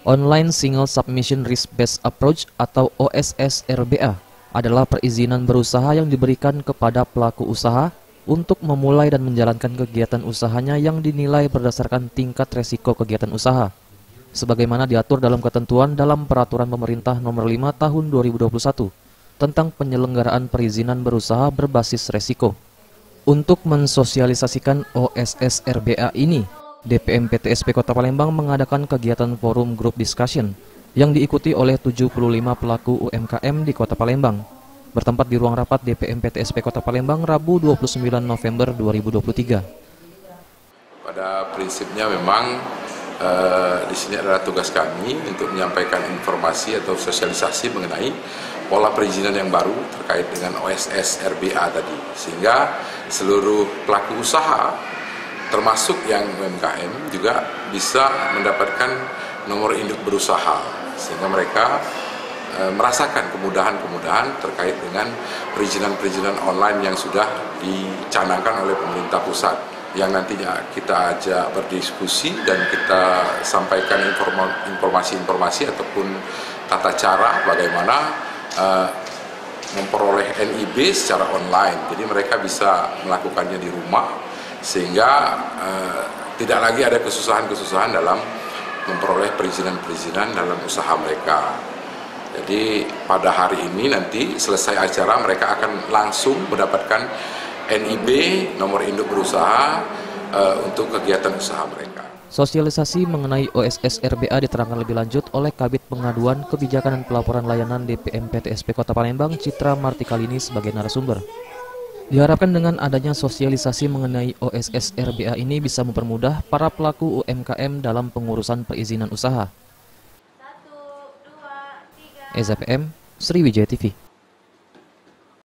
Online Single Submission Risk Based Approach atau OSS RBA adalah perizinan berusaha yang diberikan kepada pelaku usaha untuk memulai dan menjalankan kegiatan usahanya yang dinilai berdasarkan tingkat resiko kegiatan usaha, sebagaimana diatur dalam ketentuan dalam Peraturan Pemerintah Nomor 5 Tahun 2021 tentang penyelenggaraan perizinan berusaha berbasis resiko. Untuk mensosialisasikan OSS RBA ini, DPM PTSP Kota Palembang mengadakan kegiatan forum group discussion yang diikuti oleh 75 pelaku UMKM di Kota Palembang, bertempat di ruang rapat DPM PTSP Kota Palembang Rabu 29 November 2023. Pada prinsipnya memang di sini adalah tugas kami untuk menyampaikan informasi atau sosialisasi mengenai pola perizinan yang baru terkait dengan OSS RBA tadi, sehingga seluruh pelaku usaha termasuk yang UMKM juga bisa mendapatkan nomor induk berusaha, sehingga mereka merasakan kemudahan-kemudahan terkait dengan perizinan-perizinan online yang sudah dicanangkan oleh pemerintah pusat, yang nantinya kita ajak berdiskusi dan kita sampaikan informasi-informasi ataupun tata cara bagaimana memperoleh NIB secara online. Jadi mereka bisa melakukannya di rumah, sehingga tidak lagi ada kesusahan-kesusahan dalam memperoleh perizinan-perizinan dalam usaha mereka. Jadi pada hari ini nanti selesai acara mereka akan langsung mendapatkan NIB, nomor induk berusaha, untuk kegiatan usaha mereka. Sosialisasi mengenai OSS RBA diterangkan lebih lanjut oleh Kabid Pengaduan Kebijakan dan Pelaporan Layanan DPM PTSP Kota Palembang Citra Martikalini sebagai narasumber. Diharapkan dengan adanya sosialisasi mengenai OSS RBA ini bisa mempermudah para pelaku UMKM dalam pengurusan perizinan usaha. 1, 2, 3. SFM, Sriwijaya TV.